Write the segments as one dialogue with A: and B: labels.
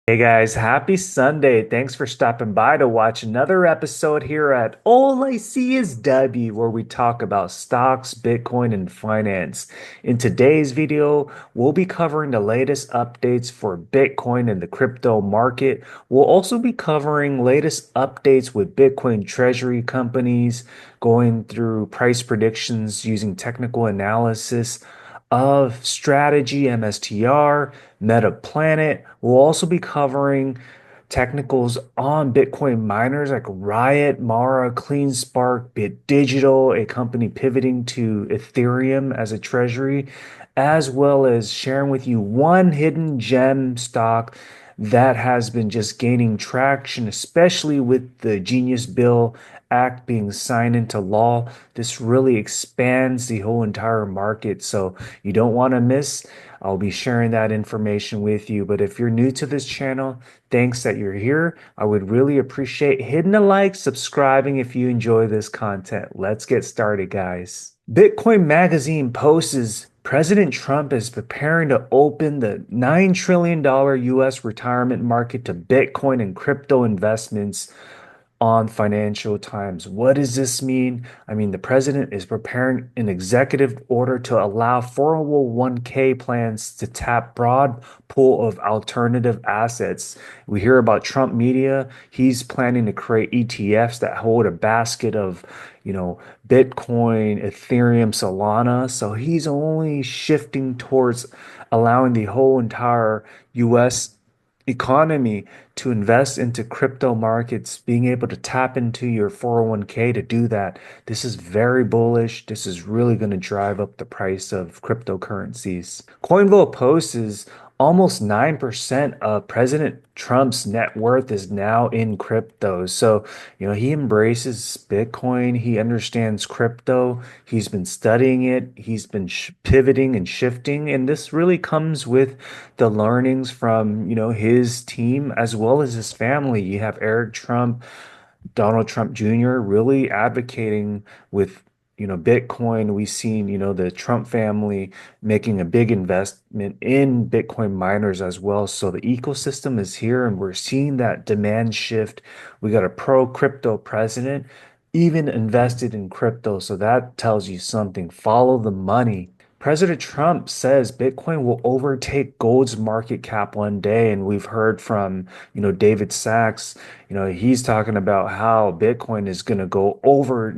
A: Hey guys, happy Sunday. Thanks for stopping by to watch another episode here at alliseeisW, where we talk about stocks, Bitcoin, and finance. In today's video, we'll be covering the latest updates for Bitcoin and the crypto market. We'll also be covering latest updates with Bitcoin Treasury companies, going through price predictions using technical analysis of strategy, MSTR, MetaPlanet. We'll also be covering technicals on Bitcoin miners like RIOT, Mara, CleanSpark, BitDigital, a company pivoting to Ethereum as a treasury, as well as sharing with you one hidden gem stock that has been just gaining traction, especially with the Genius Bill Act being signed into law. This really expands the whole entire market. So you don't want to miss. I'll be sharing that information with you. But if you're new to this channel, thanks that you're here. I would really appreciate hitting a like, subscribing if you enjoy this content. Let's get started, guys. Bitcoin Magazine posts President Trump is preparing to open the $9 trillion US retirement market to Bitcoin and crypto investments on Financial Times. What does this mean? I mean, the president is preparing an executive order to allow 401k plans to tap broad pool of alternative assets. We hear about Trump media. He's planning to create ETFs that hold a basket of, Bitcoin, Ethereum, Solana. So he's only shifting towards allowing the whole entire US economy to invest into crypto markets, being able to tap into your 401k to do that. This is very bullish. This is really going to drive up the price of cryptocurrencies. CoinVote Post is almost 9% of President Trump's net worth is now in crypto. So, he embraces Bitcoin. He understands crypto. He's been studying it. He's been pivoting and shifting. And this really comes with the learnings from, his team as well as his family. You have Eric Trump, Donald Trump Jr. really advocating with Bitcoin. We've seen the Trump family making a big investment in Bitcoin miners as well. So the ecosystem is here, and we're seeing that demand shift. We got a pro crypto president, even invested in crypto. So that tells you something. Follow the money. President Trump says Bitcoin will overtake gold's market cap one day, and we've heard from David Sachs. He's talking about how Bitcoin is going to go over,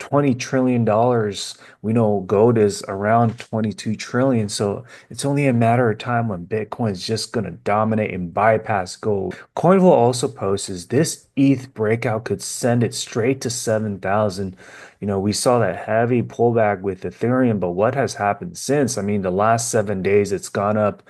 A: $20 trillion dollars. We know gold is around 22 trillion. So it's only a matter of time when Bitcoin is just going to dominate and bypass gold. Coinville also posts this ETH breakout could send it straight to 7,000. We saw that heavy pullback with Ethereum, but what has happened since? I mean, the last 7 days, it's gone up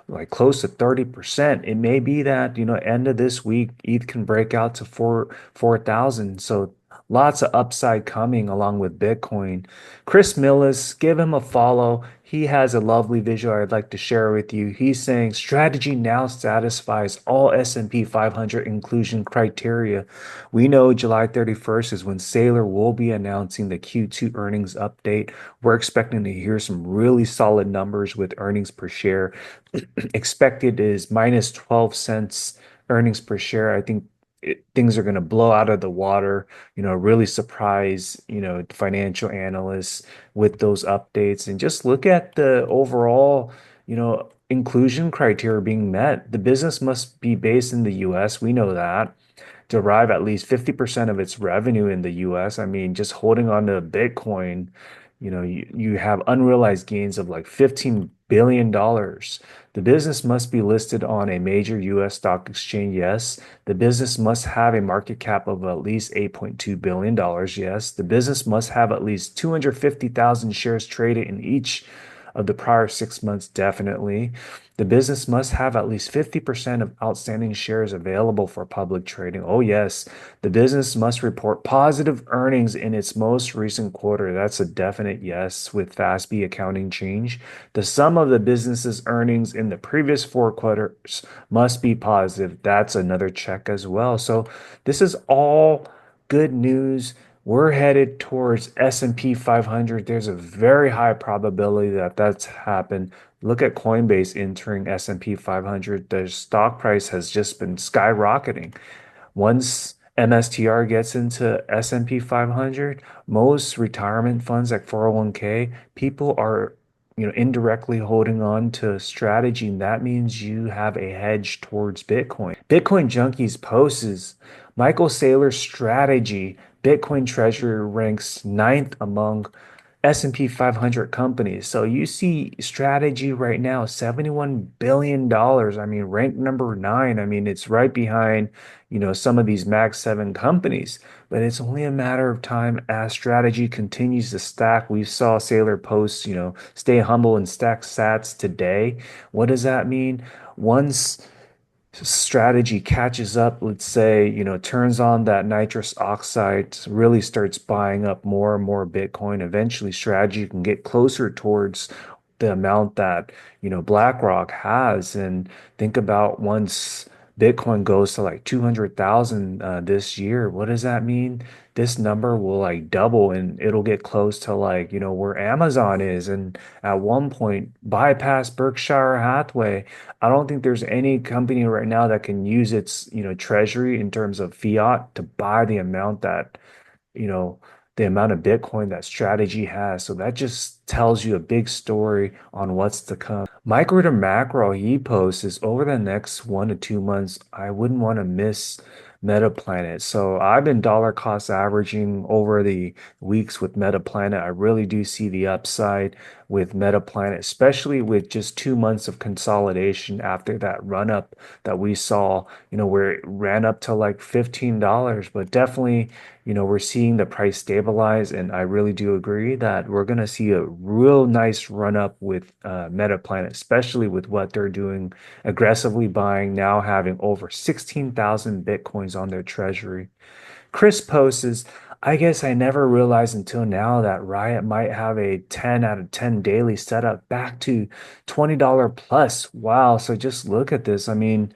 A: like close to 30%. It may be that, end of this week, ETH can break out to 4,000. So lots of upside coming along with Bitcoin. Chris Millis, give him a follow. He has a lovely visual I'd like to share with you. He's saying strategy now satisfies all S&P 500 inclusion criteria. We know July 31st is when Saylor will be announcing the Q2 earnings update. We're expecting to hear some really solid numbers with earnings per share. Expected is minus 12 cents earnings per share. I think things are going to blow out of the water, really surprise, financial analysts with those updates. And just look at the overall, inclusion criteria being met. The business must be based in the US. We know that. Derive at least 50% of its revenue in the US. I mean, just holding on to Bitcoin, you have unrealized gains of like $15 billion. The business must be listed on a major US stock exchange. Yes. The business must have a market cap of at least $8.2 billion. Yes. The business must have at least 250,000 shares traded in each of the prior 6 months, definitely. The business must have at least 50% of outstanding shares available for public trading. Oh, yes. The business must report positive earnings in its most recent quarter. That's a definite yes with FASB accounting change. The sum of the business's earnings in the previous 4 quarters must be positive. That's another check as well. So this is all good news. We're headed towards S&P 500. There's a very high probability that that's happened. Look at Coinbase entering S&P 500. The stock price has just been skyrocketing. Once MSTR gets into S&P 500, most retirement funds like 401k, people are, indirectly holding on to strategy, and that means you have a hedge towards Bitcoin. Bitcoin Junkies posts Michael Saylor's strategy. Bitcoin Treasury ranks ninth among S&P 500 companies. So you see strategy right now, $71 billion. Dollars. I mean, ranked number nine. I mean, it's right behind, some of these Mag 7 companies. But it's only a matter of time as strategy continues to stack. We saw Sailor post, stay humble and stack sats today. What does that mean? Once strategy catches up, let's say, turns on that nitrous oxide, really starts buying up more and more Bitcoin, eventually strategy can get closer towards the amount that, BlackRock has. And think about once Bitcoin goes to like 200,000 this year, what does that mean? This number will like double and it'll get close to like, where Amazon is. And at one point, bypass Berkshire Hathaway. I don't think there's any company right now that can use its, treasury in terms of fiat to buy the amount that, you know, the amount of Bitcoin that strategy has. So that just tells you a big story on what's to come. Micro to macro, he posts is over the next 1 to 2 months, I wouldn't want to miss MetaPlanet. So I've been dollar cost averaging over the weeks with MetaPlanet. I really do see the upside with MetaPlanet, especially with just 2 months of consolidation after that run up that we saw, where it ran up to like $15. But definitely, we're seeing the price stabilize, and I really do agree that we're going to see a real nice run up with MetaPlanet, especially with what they're doing, aggressively buying, now having over 16,000 Bitcoins on their treasury. Chris posts, I guess I never realized until now that Riot might have a 10 out of 10 daily setup back to $20 plus. Wow. So just look at this. I mean,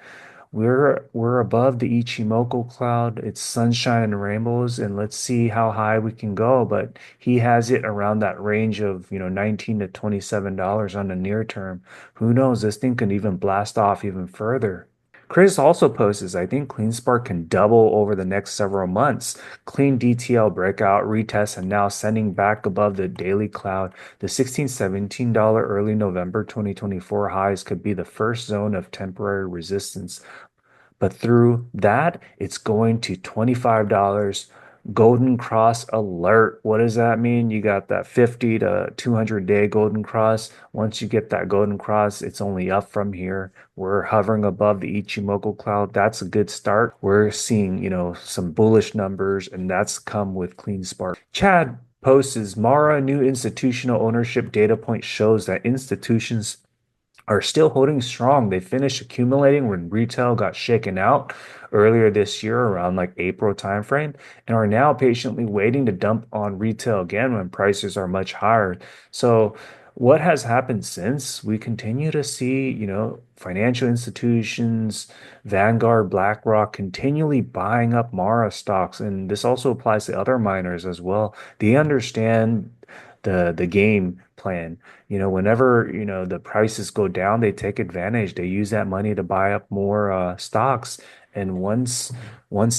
A: we're above the Ichimoku cloud. It's sunshine and rainbows, and let's see how high we can go. But he has it around that range of, 19 to $27 on the near term. Who knows? This thing can even blast off even further. Chris also posts, I think CleanSpark can double over the next several months. Clean DTL breakout, retest, and now sending back above the daily cloud. The $16, $17 early November 2024 highs could be the first zone of temporary resistance. But through that, it's going to $25. Golden Cross alert. What does that mean? You got that 50 to 200 day Golden Cross. Once you get that Golden Cross, it's only up from here. We're hovering above the Ichimoku cloud. That's a good start. We're seeing, some bullish numbers, and that's come with Clean Spark. Chad posts Mara new institutional ownership data point shows that institutions are still holding strong. They finished accumulating when retail got shaken out earlier this year around like April timeframe and are now patiently waiting to dump on retail again when prices are much higher. So what has happened since? We continue to see, financial institutions, Vanguard, BlackRock continually buying up Mara stocks. And this also applies to other miners as well. They understand the game plan. Whenever, the prices go down, they take advantage. They use that money to buy up more stocks. And once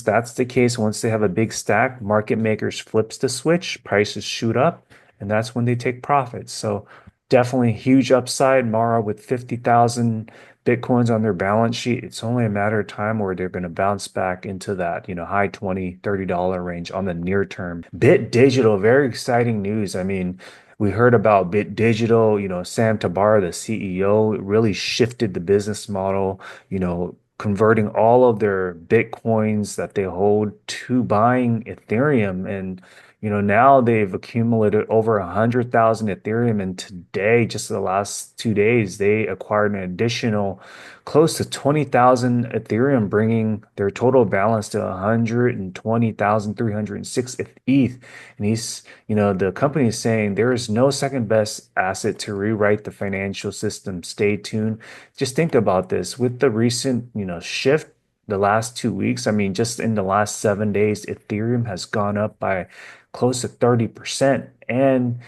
A: that's the case, once they have a big stack, market makers flips the switch, prices shoot up, and that's when they take profits. So definitely huge upside. Mara with 50,000 Bitcoins on their balance sheet. It's only a matter of time where they're going to bounce back into that, high 20, $30 range on the near term. Bit Digital, very exciting news. I mean, we heard about Bit Digital, Sam Tabar, the CEO, really shifted the business model, converting all of their Bitcoins that they hold to buying Ethereum. And now they've accumulated over 100,000 Ethereum, and today, just the last 2 days, they acquired an additional close to 20,000 Ethereum, bringing their total balance to 120,306 ETH. And the company is saying there is no second best asset to rewrite the financial system. Stay tuned. Just think about this with the recent, shift the last 2 weeks. I mean, just in the last 7 days, Ethereum has gone up by close to 30%. And,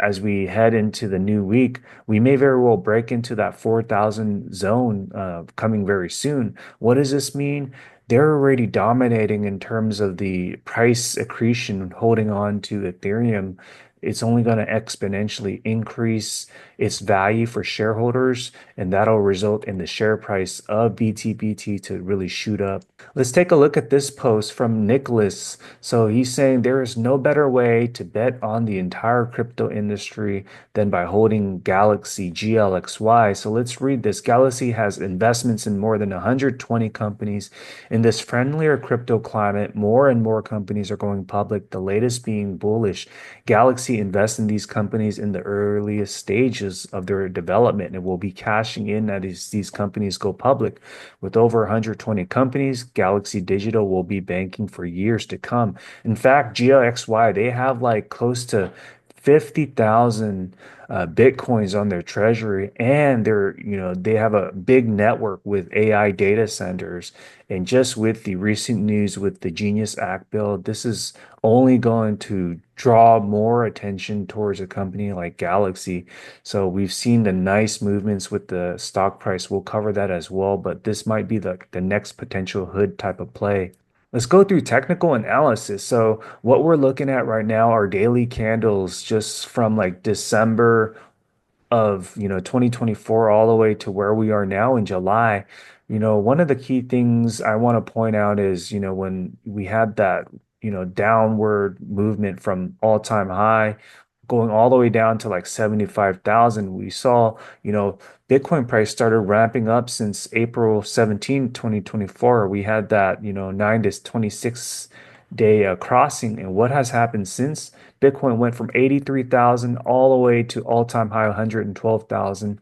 A: as we head into the new week, we may very well break into that 4,000 zone coming very soon. What does this mean? They're already dominating in terms of the price accretion holding on to Ethereum. It's only going to exponentially increase its value for shareholders, and that'll result in the share price of BTBT to really shoot up. Let's take a look at this post from Nicholas. So he's saying there is no better way to bet on the entire crypto industry than by holding Galaxy GLXY. So let's read this. Galaxy has investments in more than 120 companies. In this friendlier crypto climate, more and more companies are going public, the latest being bullish. Galaxy invests in these companies in the earliest stages of their development and will be cashing in as these companies go public. With over 120 companies, Galaxy Digital will be banking for years to come. In fact, GLXY, they have like close to 50,000 Bitcoins on their treasury, and they have a big network with AI data centers. And just with the recent news with the Genius Act bill, this is only going to draw more attention towards a company like Galaxy. So we've seen the nice movements with the stock price. We'll cover that as well, but this might be the next potential hood type of play. Let's go through technical analysis. So what we're looking at right now are daily candles just from like December of 2024 all the way to where we are now in July. One of the key things I want to point out is, when we had that downward movement from all-time high going all the way down to like 75,000, we saw Bitcoin price started ramping up since April 17, 2024. We had that 9 to 26 day crossing. And what has happened since? Bitcoin went from 83,000 all the way to all-time high 112,000.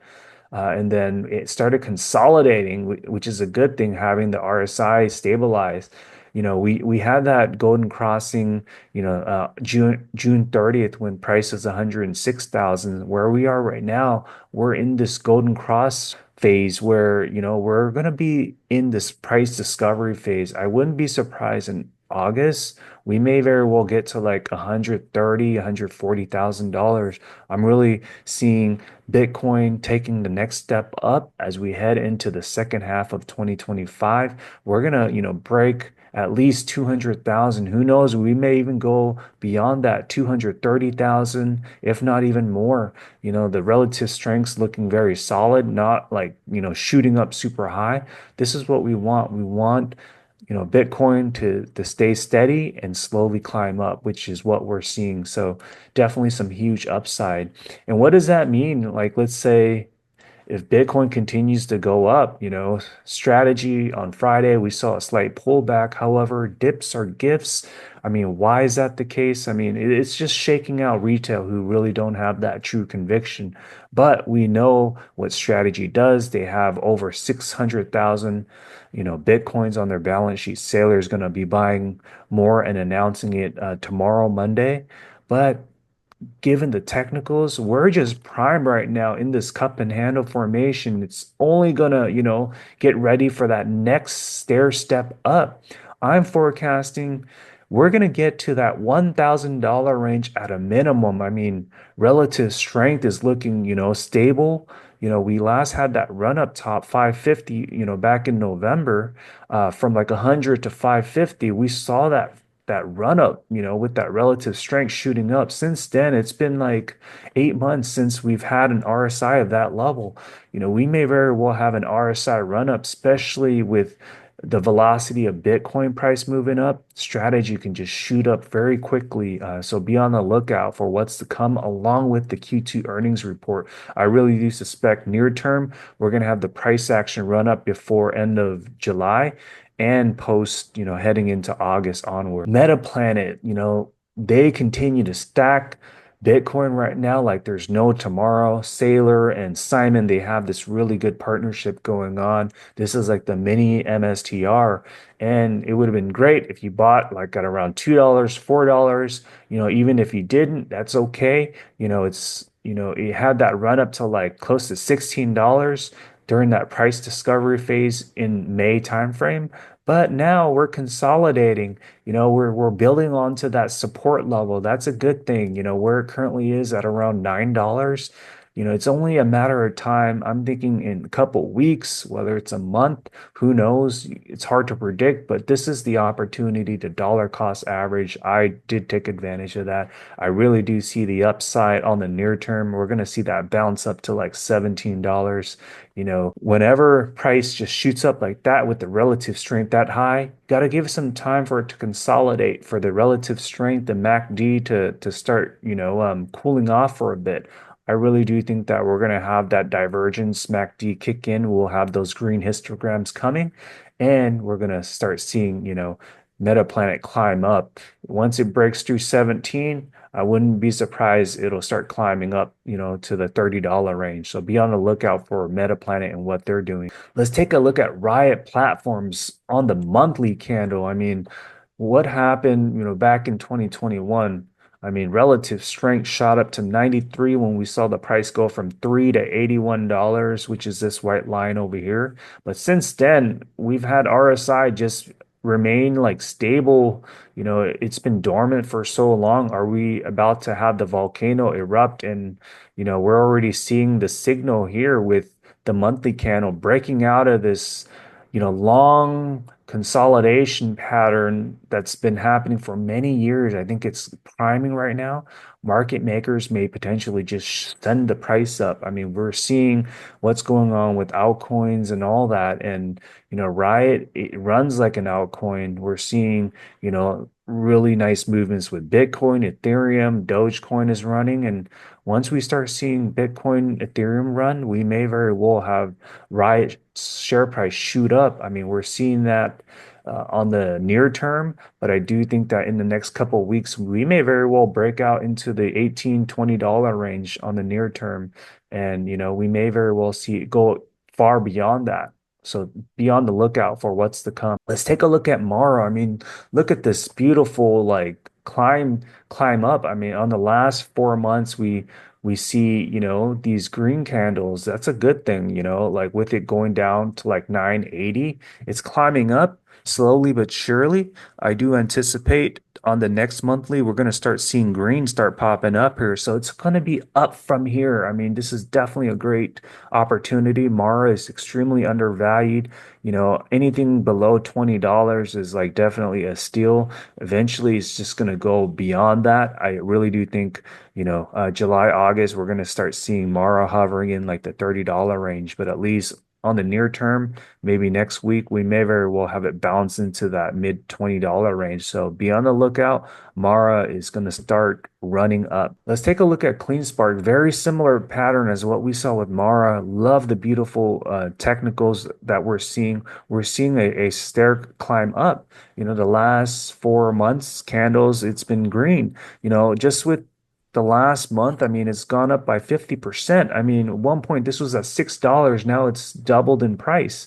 A: And then it started consolidating, which is a good thing, having the RSI stabilize. We had that golden crossing, June 30th when price was 106,000. Where we are right now, we're in this golden cross phase where, we're going to be in this price discovery phase. I wouldn't be surprised in August, we may very well get to like 130, $140,000. I'm really seeing Bitcoin taking the next step up as we head into the second half of 2025. We're gonna, break at least 200,000. Who knows? We may even go beyond that 230,000, if not even more. The relative strength's looking very solid, not like, shooting up super high. This is what we want. We want Bitcoin to stay steady and slowly climb up, which is what we're seeing. So definitely some huge upside. And what does that mean? Like, let's say if Bitcoin continues to go up, strategy on Friday, we saw a slight pullback. However, dips are gifts. I mean, why is that the case? I mean, it's just shaking out retail who really don't have that true conviction. But we know what strategy does. They have over 600,000, Bitcoins on their balance sheet. Saylor is going to be buying more and announcing it tomorrow, Monday. But given the technicals, we're just prime right now in this cup and handle formation. It's only gonna, get ready for that next stair step up. I'm forecasting we're gonna get to that $1,000 range at a minimum. I mean, relative strength is looking, stable. We last had that run up top 550, back in November, from like 100 to 550. We saw that run up, with that relative strength shooting up. Since then, it's been like 8 months since we've had an RSI of that level. We may very well have an RSI run up, especially with the velocity of Bitcoin price moving up. Strategy can just shoot up very quickly. So be on the lookout for what's to come along with the Q2 earnings report. I really do suspect near term, we're going to have the price action run up before end of July and post, heading into August onward. MetaPlanet, they continue to stack Bitcoin right now like there's no tomorrow. Saylor and Simon, they have this really good partnership going on. This is like the mini-MSTR. And it would have been great if you bought like at around $2, $4. Even if you didn't, that's okay. It had that run up to like close to $16 during that price discovery phase in May timeframe. But now we're consolidating, we're building onto that support level. That's a good thing. Where it currently is at around $9. It's only a matter of time. I'm thinking in a couple weeks, whether it's a month, who knows? It's hard to predict, but this is the opportunity to dollar cost average. I did take advantage of that. I really do see the upside on the near term. We're going to see that bounce up to like $17. Whenever price just shoots up like that with the relative strength that high, got to give some time for it to consolidate, for the relative strength, the MACD to start, cooling off for a bit. I really do think that we're going to have that divergence MACD kick in. We'll have those green histograms coming, and we're going to start seeing, MetaPlanet climb up. Once it breaks through 17, I wouldn't be surprised it'll start climbing up, to the $30 range. So be on the lookout for MetaPlanet and what they're doing. Let's take a look at Riot platforms on the monthly candle. I mean, what happened, back in 2021? I mean, relative strength shot up to 93 when we saw the price go from $3 to $81, which is this white line over here. But since then, we've had RSI just remain like stable. It's been dormant for so long. Are we about to have the volcano erupt? And, we're already seeing the signal here with the monthly candle breaking out of this, long consolidation pattern that's been happening for many years. I think it's priming right now. Market makers may potentially just send the price up. I mean, we're seeing what's going on with altcoins and all that. And, Riot, it runs like an altcoin. We're seeing, really nice movements with Bitcoin, Ethereum, Dogecoin is running. And once we start seeing Bitcoin, Ethereum run, we may very well have Riot share price shoot up. I mean, we're seeing that on the near term, but I do think that in the next couple of weeks, we may very well break out into the $18-20 range on the near term. And, we may very well see it go far beyond that. So be on the lookout for what's to come. Let's take a look at Mara. I mean, look at this beautiful like climb up. I mean, on the last 4 months, we see, these green candles. That's a good thing, like with it going down to like 980, it's climbing up slowly but surely. I do anticipate on the next monthly, we're going to start seeing green start popping up here. So it's going to be up from here. I mean, this is definitely a great opportunity. Mara is extremely undervalued. Anything below $20 is like definitely a steal. Eventually, it's just going to go beyond that. I really do think, July, August, we're going to start seeing Mara hovering in like the $30 range, but at least on the near term, maybe next week, we may very well have it bounce into that mid $20 range. So be on the lookout. Mara is going to start running up. Let's take a look at CleanSpark. Very similar pattern as what we saw with Mara. Love the beautiful technicals that we're seeing. We're seeing a stair climb up. The last 4 months candles, it's been green. Just with the last month, I mean, it's gone up by 50%. I mean, at one point this was at $6. Now it's doubled in price.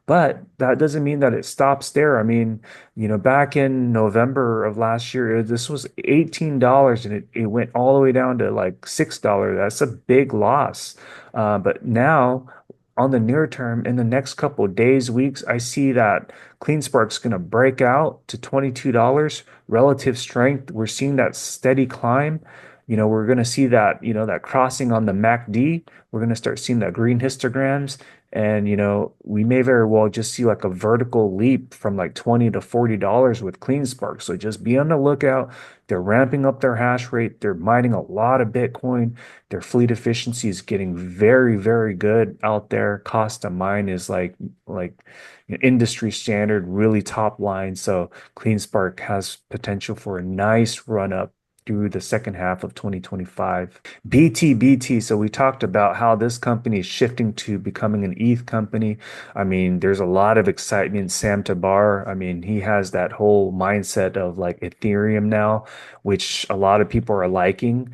A: But that doesn't mean that it stops there. I mean, back in November of last year, this was $18 and it went all the way down to like $6. That's a big loss. But now on the near term, in the next couple of days, weeks, I see that CleanSpark's going to break out to $22 relative strength. We're seeing that steady climb. We're going to see that, that crossing on the MACD. We're going to start seeing that green histograms. And, we may very well just see like a vertical leap from like $20 to $40 with CleanSpark. So just be on the lookout. They're ramping up their hash rate. They're mining a lot of Bitcoin. Their fleet efficiency is getting very, very good out there. Cost to mine is like industry standard, really top line. So CleanSpark has potential for a nice run up through the second half of 2025. BTBT. So we talked about how this company is shifting to becoming an ETH company. I mean, there's a lot of excitement. Sam Tabar, I mean, he has that whole mindset of like Ethereum now, which a lot of people are liking,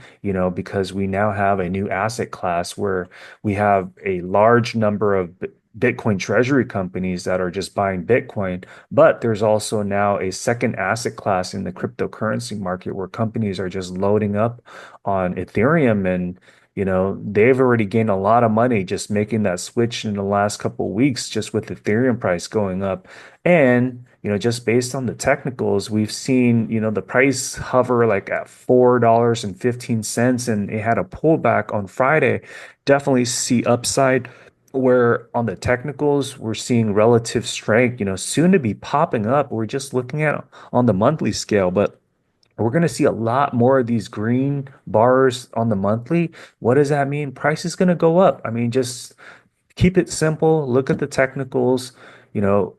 A: because we now have a new asset class where we have a large number of Bitcoin Treasury companies that are just buying Bitcoin, but there's also now a second asset class in the cryptocurrency market where companies are just loading up on Ethereum and they've already gained a lot of money just making that switch in the last couple of weeks, just with Ethereum price going up. And, just based on the technicals, we've seen, the price hover like at $4.15 and it had a pullback on Friday. Definitely see upside where on the technicals, we're seeing relative strength, soon to be popping up. We're just looking at on the monthly scale, but we're going to see a lot more of these green bars on the monthly. What does that mean? Price is going to go up. I mean, just keep it simple. Look at the technicals. You know,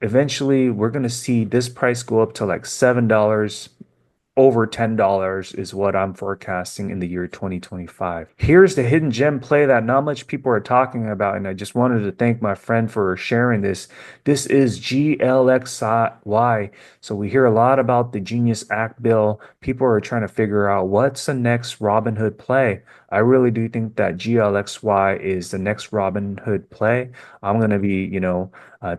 A: eventually we're going to see this price go up to like $7, over $10 is what I'm forecasting in the year 2025. Here's the hidden gem play that not much people are talking about, and I just wanted to thank my friend for sharing this. This is GLXY. So we hear a lot about the Genius Act bill. People are trying to figure out what's the next Robinhood play. I really do think that GLXY is the next Robinhood play. I'm going to be,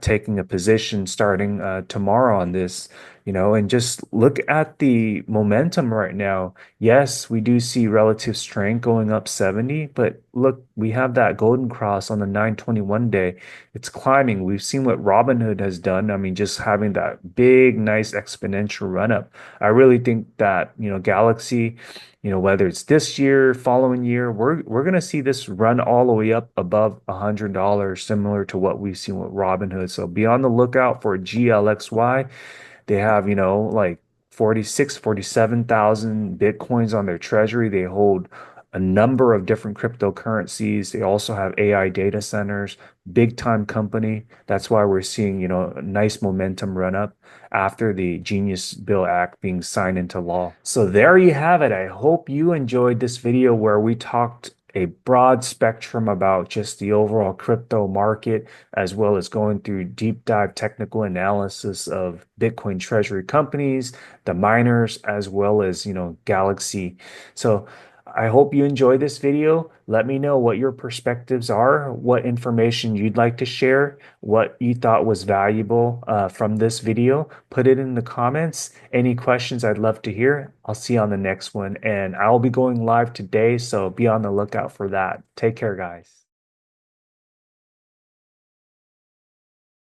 A: taking a position starting tomorrow on this, and just look at the momentum right now. Yes, we do see relative strength going up 70, but look, we have that golden cross on the 921 day. It's climbing. We've seen what Robinhood has done. I mean, just having that big, nice exponential run up. I really think that, Galaxy, whether it's this year, following year, we're gonna see this run all the way up above $100, similar to what we've seen with Robinhood. So be on the lookout for GLXY. They have, like 46, 47,000 Bitcoins on their treasury. They hold a number of different cryptocurrencies. They also have AI data centers, big time company. That's why we're seeing, a nice momentum run up after the Genius Bill Act being signed into law. So there you have it. I hope you enjoyed this video where we talked a broad spectrum about just the overall crypto market, as well as going through deep dive technical analysis of Bitcoin Treasury companies, the miners, as well as, Galaxy. So I hope you enjoyed this video. Let me know what your perspectives are, what information you'd like to share, what you thought was valuable from this video. Put it in the comments. Any questions I'd love to hear. I'll see you on the next one. And I'll be going live today, so be on the lookout for that. Take care, guys.